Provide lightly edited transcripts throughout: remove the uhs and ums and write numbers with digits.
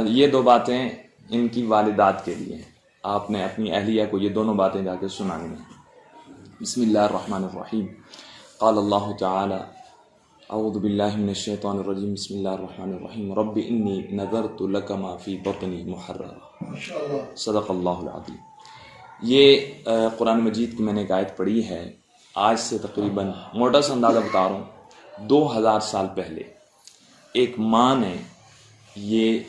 یہ دو باتیں ان کی والدات کے لیے ہیں. آپ نے اپنی اہلیہ کو یہ دونوں باتیں جا کے سنانی ہیں. بسم اللہ الرحمن الرحیم. قال اللہ تعالی اعوذ باللہ من الشیطان الرجیم. بسم اللہ الرحمن الرحیم. رب انی نذرت لک ما فی بطنی محررا. صدق اللہ العظیم. یہ قرآن مجید کی میں نے ایک آیت پڑھی ہے. آج سے تقریباً موٹا سا اندازہ بتا رہا ہوں 2000 سال پہلے ایک ماں نے یہ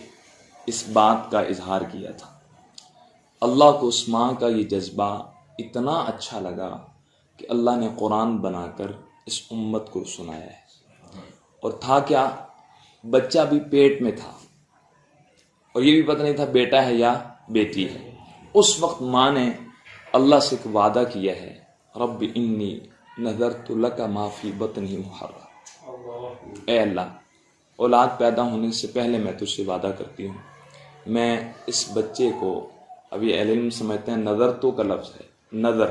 اس بات کا اظہار کیا تھا. اللہ کو اس ماں کا یہ جذبہ اتنا اچھا لگا کہ اللہ نے قرآن بنا کر اس امت کو سنایا ہے. اور تھا کیا، بچہ بھی پیٹ میں تھا اور یہ بھی پتہ نہیں تھا بیٹا ہے یا بیٹی ہے. اس وقت ماں نے اللہ سے ایک وعدہ کیا ہے، رب انی نذرت لک ما فی بطنی محررا. اے اللہ، اولاد پیدا ہونے سے پہلے میں تجھ سے وعدہ کرتی ہوں، میں اس بچے کو، ابھی اہل علم سمجھتے ہیں نظر تو کا لفظ ہے، نظر،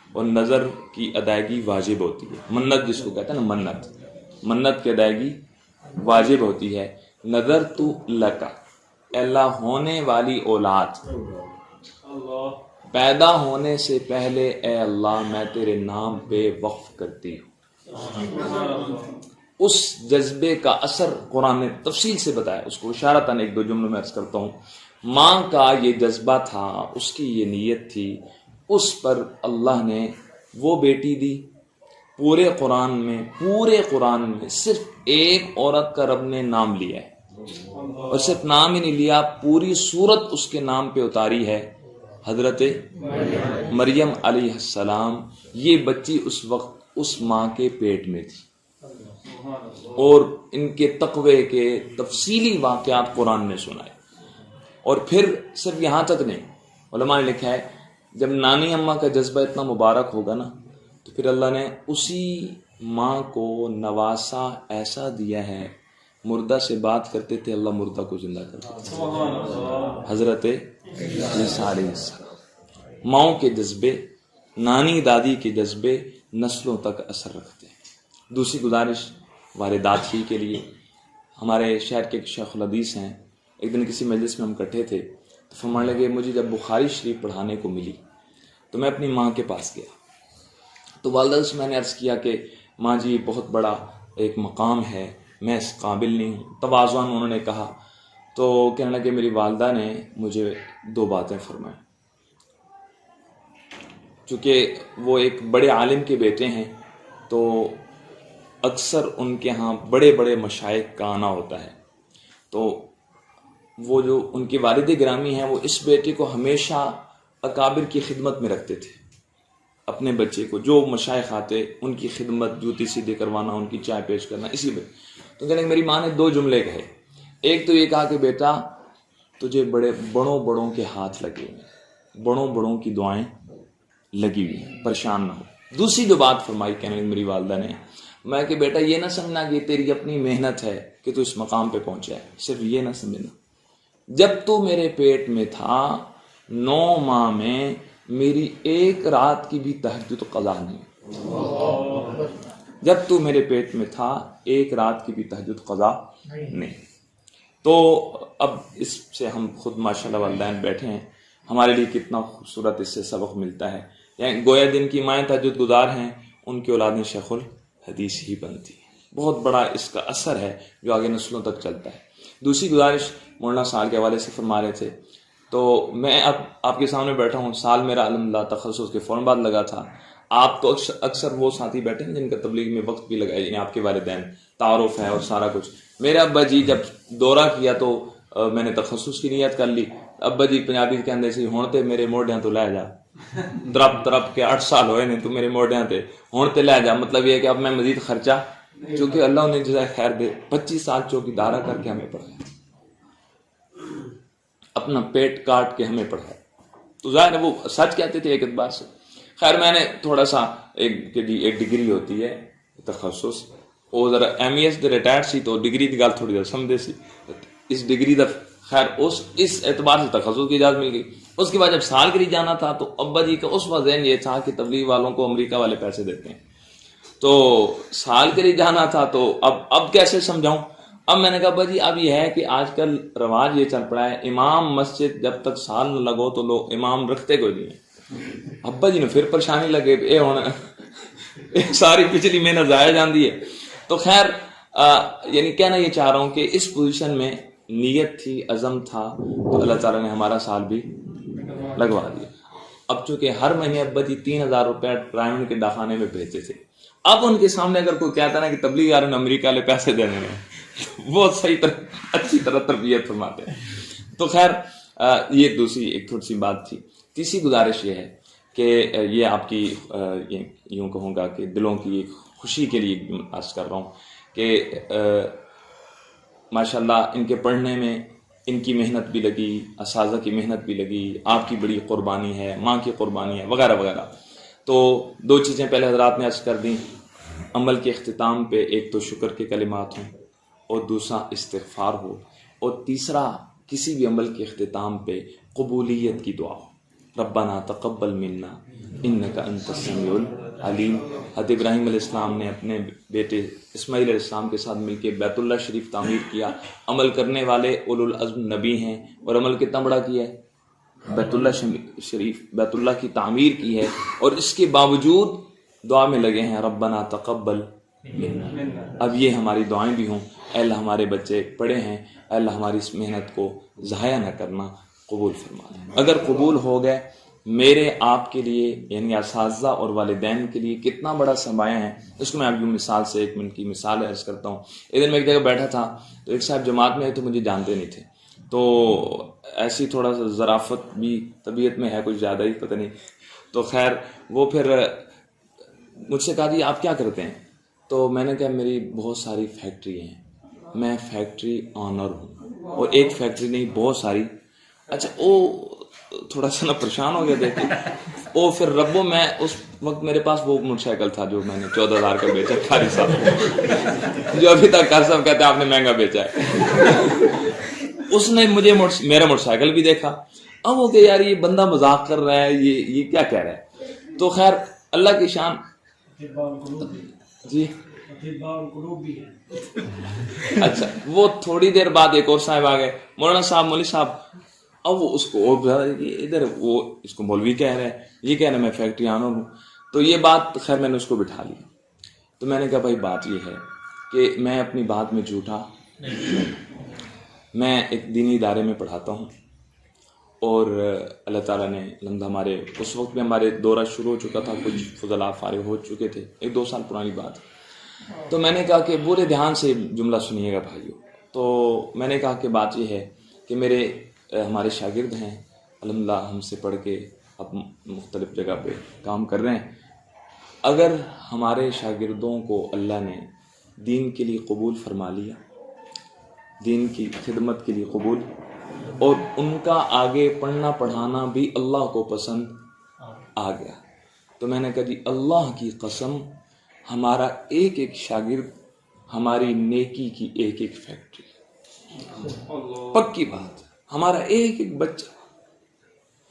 اور نظر کی ادائیگی واجب ہوتی ہے. منت جس کو کہتے ہیں نا، منت کی ادائیگی واجب ہوتی ہے. نظر تو لکا، اللہ ہونے والی اولاد پیدا ہونے سے پہلے اے اللہ میں تیرے نام پہ وقف کرتی ہوں. اس جذبے کا اثر قرآن نے تفصیل سے بتایا. اس کو اشارتاً ایک دو جملوں میں عرض کرتا ہوں. ماں کا یہ جذبہ تھا، اس کی یہ نیت تھی، اس پر اللہ نے وہ بیٹی دی. پورے قرآن میں صرف ایک عورت کا رب نے نام لیا ہے، اور صرف نام ہی نہیں لیا، پوری سورت اس کے نام پہ اتاری ہے، حضرت مریم علیہ السلام. یہ بچی اس وقت اس ماں کے پیٹ میں تھی، اور ان کے تقوی کے تفصیلی واقعات قرآن نے سنائے. اور پھر صرف یہاں تک نہیں، علماء نے لکھا ہے جب نانی اماں کا جذبہ اتنا مبارک ہوگا نا، تو پھر اللہ نے اسی ماں کو نواسا ایسا دیا ہے، مردہ سے بات کرتے تھے، اللہ مردہ کو زندہ کرتے تھے. حضرت عیسیٰ علیہ السلام. ماؤں کے جذبے، نانی دادی کے جذبے نسلوں تک اثر رکھتے ہیں. دوسری گزارش والدات ہی کے لیے. ہمارے شہر کے ایک شیخ الحدیث ہیں، ایک دن کسی مجلس میں ہم اکٹھے تھے تو فرمانے لگے مجھے جب بخاری شریف پڑھانے کو ملی تو میں اپنی ماں کے پاس گیا. تو والدہ سے میں نے عرض کیا کہ ماں جی بہت بڑا ایک مقام ہے، میں اس قابل نہیں ہوں. تواضعاً انہوں نے کہا. تو کہنے لگے میری والدہ نے مجھے 2 باتیں فرمائیں. چونکہ وہ ایک بڑے عالم کے بیٹے ہیں تو اکثر ان کے ہاں بڑے بڑے مشائخ کا آنا ہوتا ہے. تو وہ جو ان کی والد گرامی ہیں وہ اس بیٹے کو ہمیشہ اکابر کی خدمت میں رکھتے تھے. اپنے بچے کو جو مشائخ آتے ان کی خدمت، جوتی سیدھے کروانا، ان کی چائے پیش کرنا، اسی میں. تو کہنے میری ماں نے 2 جملے کہے. ایک تو یہ کہا کہ بیٹا تجھے بڑوں کے ہاتھ لگے ہوئے، بڑوں کی دعائیں لگی ہوئی ہیں، پریشان نہ ہو. دوسری جو بات فرمائی کہنے میری والدہ نے، میں کہ بیٹا یہ نہ سمجھنا کہ تیری اپنی محنت ہے کہ تو اس مقام پہ پہنچا ہے، صرف یہ نہ سمجھنا جب تو میرے پیٹ میں تھا 9 ماہ میں میری ایک رات کی بھی تہجد قضا نہیں. جب تو میرے پیٹ میں تھا ایک رات کی بھی تہجد قضا نہیں. تو اب اس سے ہم خود ماشاءاللہ والدین بیٹھے ہیں، ہمارے لیے کتنا خوبصورت اس سے سبق ملتا ہے. یعنی گویا دن کی مائیں تہجد گزار ہیں، ان کی اولادیں شیخ الحدیث ہی بنتی ہیں. بہت بڑا اس کا اثر ہے جو آگے نسلوں تک چلتا ہے. دوسری گزارش مولانا سال کے حوالے سے فرما رہے تھے. تو میں اب آپ کے سامنے بیٹھا ہوں، سال میرا الحمدللہ تخصص کے فوراً بعد لگا تھا. آپ تو اکثر وہ ساتھی بیٹھے ہیں جن کا تبلیغ میں وقت بھی لگایا، یعنی آپ کے والدین، تعارف ہے اور سارا کچھ. میرے ابا جی جب دورہ کیا تو میں نے تخصص کی نیت کر لی. ابا جی پنجابی کے اندر سے ہون تے میرے موڈیاں تو لے جا، درب کے 8 سال ہوئے نہیں تو میرے موڈیاں تے ہون تے لے جا. مطلب یہ ہے کہ اب میں مزید خرچہ، چونکہ اللہ نے جزائے خیر دے 25 سال چوکیدارہ کر کے ہمیں پڑھایا، اپنا پیٹ کاٹ کے ہمیں پڑھایا. تو ظاہر ہے وہ سچ کہتے تھے ایک اعتبار سے. خیر میں نے تھوڑا سا ایک ڈگری ہوتی ہے تخصص، وہ ذرا MES دے ریٹائر سی تو ڈگری دی گل تھوڑی ذرا سمجھے سی. اس ڈگری دا خیر اس اعتبار سے تخصص کی اجازت مل گئی. اس کے بعد جب سال کے لیے جانا تھا تو ابا جی کا اس وقت ذہن یہ تھا کہ تبلیغ والوں کو امریکہ والے پیسے دیتے ہیں، تو سال کے لیے جانا تھا. تو اب کیسے سمجھاؤں. اب میں نے کہا ابا جی اب یہ ہے کہ آج کل رواج یہ چل پڑا ہے امام مسجد جب تک سال نہ لگو تو لوگ امام رکھتے کوئی نہیں ہے. ابا جی نے پھر پریشانی لگے اے ہونا ساری پچھلی محنت ضائع جاندی ہے. تو خیر یعنی کہنا یہ چاہ رہا ہوں کہ اس پوزیشن میں نیت تھی, عزم تھا, تو اللہ تعالیٰ نے ہمارا سال بھی لگوا دیا. اب چونکہ ہر مہینے ابا جی 3,000 روپے ڈائمنڈ کے ڈاکخانے میں بھیجتے تھے. اب ان کے سامنے اگر کوئی کہتا نا کہ تبلیغ یار امریکہ والے پیسے دینے ہیں وہ صحیح طرح اچھی طرح تربیت فرماتے ہیں. تو خیر یہ دوسری ایک تھوڑی سی بات تھی. تیسری گزارش یہ ہے کہ یہ آپ کی یوں کہوں گا کہ دلوں کی خوشی کے لیے عرض کر رہا ہوں کہ ماشاءاللہ ان کے پڑھنے میں ان کی محنت بھی لگی, اساتذہ کی محنت بھی لگی, آپ کی بڑی قربانی ہے, ماں کی قربانی ہے وغیرہ وغیرہ. تو 2 چیزیں پہلے حضرات نے عرض کر دیں. عمل کے اختتام پہ ایک تو شکر کے کلمات ہوں اور دوسرا استغفار ہو, اور تیسرا کسی بھی عمل کے اختتام پہ قبولیت کی دعا ہو. ربنا تقبل منا انک انت السمیع العلیم. حضرت ابراہیم علیہ السلام نے اپنے بیٹے اسماعیل علیہ السلام کے ساتھ مل کے بیت اللہ شریف تعمیر کیا. عمل کرنے والے اولو العزم نبی ہیں, اور عمل کتنا بڑا کیا ہے, بیت اللہ شریف بیت اللہ کی تعمیر کی ہے, اور اس کے باوجود دعا میں لگے ہیں ربنا تقبل منا. اب یہ ہماری دعائیں بھی ہوں, اے اللہ ہمارے بچے پڑھے ہیں, اے اللہ ہماری اس محنت کو ضائع نہ کرنا, قبول فرما لیں. اگر قبول ہو گئے میرے آپ کے لیے یعنی اساتذہ اور والدین کے لیے کتنا بڑا سرمایہ ہے. اس کو میں اب یوں مثال سے 1 منٹ کی مثال عرض کرتا ہوں. ایک دن میں ایک جگہ بیٹھا تھا تو ایک صاحب جماعت میں تو مجھے جانتے نہیں تھے, تو ایسی تھوڑا سا ظرافت بھی طبیعت میں ہے, کچھ زیادہ ہی پتہ نہیں. تو خیر وہ پھر مجھ سے کہا جی آپ کیا کرتے ہیں؟ تو میں نے کہا میری بہت ساری فیکٹری ہیں, میں فیکٹری آنر ہوں, اور ایک فیکٹری نہیں بہت ساری. اچھا وہ تھوڑا سا نا پریشان ہو گیا دیکھ کے. وہ پھر ربو میں اس وقت میرے پاس وہ موٹر سائیکل تھا جو میں نے 14,000 کا بیچا قاری صاحب, جو ابھی تک قاری صاحب کہتے ہیں آپ نے مہنگا بیچا ہے. اس نے مجھے میرا موٹر سائیکل بھی دیکھا. اب وہ کہ یار یہ بندہ مذاق کر رہا ہے, یہ کیا کہہ رہا ہے. تو خیر اللہ کی شان جی. اچھا وہ تھوڑی دیر بعد ایک اور صاحب آ گئے, مولانا صاحب, مولوی صاحب. اب وہ اس کو ادھر وہ اس کو مولوی کہہ رہے ہیں, یہ کہہ رہے ہیں میں فیکٹری آنر ہوں. تو یہ بات خیر میں نے اس کو بٹھا لی. تو میں نے کہا بھائی بات یہ ہے کہ میں اپنی بات میں جھوٹا, میں ایک دینی ادارے میں پڑھاتا ہوں, اور اللہ تعالیٰ نے الحمد ہمارے اس وقت میں ہمارے دورہ شروع ہو چکا تھا, کچھ فضلاء فارغ ہو چکے تھے, 1-2 سال پرانی بات. تو میں نے کہا کہ پورے دھیان سے جملہ سنیے گا بھائیو. تو میں نے کہا کہ بات یہ ہے کہ ہمارے شاگرد ہیں الحمدللہ, ہم سے پڑھ کے اب مختلف جگہ پہ کام کر رہے ہیں. اگر ہمارے شاگردوں کو اللہ نے دین کے لیے قبول فرما لیا, دین کی خدمت کے لیے قبول, اور ان کا آگے پڑھنا پڑھانا بھی اللہ کو پسند آ گیا, تو میں نے کہا جی اللہ کی قسم ہمارا ایک ایک شاگرد ہماری نیکی کی ایک ایک فیکٹری, پکی بات. ہمارا ایک ایک بچہ,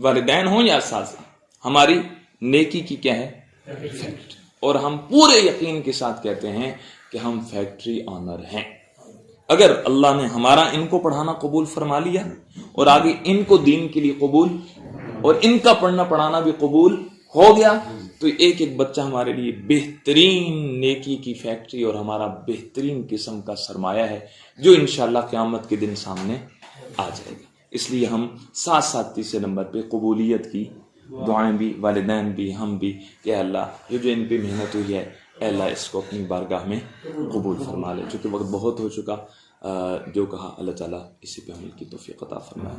والدین ہوں یا اساتذہ, ہماری نیکی کی کیا ہے فیکٹری. اور ہم پورے یقین کے ساتھ کہتے ہیں کہ ہم فیکٹری آنر ہیں. اگر اللہ نے ہمارا ان کو پڑھانا قبول فرما لیا اور آگے ان کو دین کے لیے قبول اور ان کا پڑھنا پڑھانا بھی قبول ہو گیا, تو ایک ایک بچہ ہمارے لیے بہترین نیکی کی فیکٹری اور ہمارا بہترین قسم کا سرمایہ ہے, جو انشاءاللہ قیامت کے دن سامنے آ جائے گا. اس لیے ہم ساتھ ساتھ تیسرے نمبر پہ قبولیت کی دعائیں بھی, والدین بھی, ہم بھی, کہ اللہ یہ جو ان پہ محنت ہوئی ہے اے اللہ اس کو اپنی بارگاہ میں قبول فرما لے. چونکہ وقت بہت ہو چکا, جو کہا اللہ تعالیٰ اسی پہ عمل کی توفیق عطا فرمائے.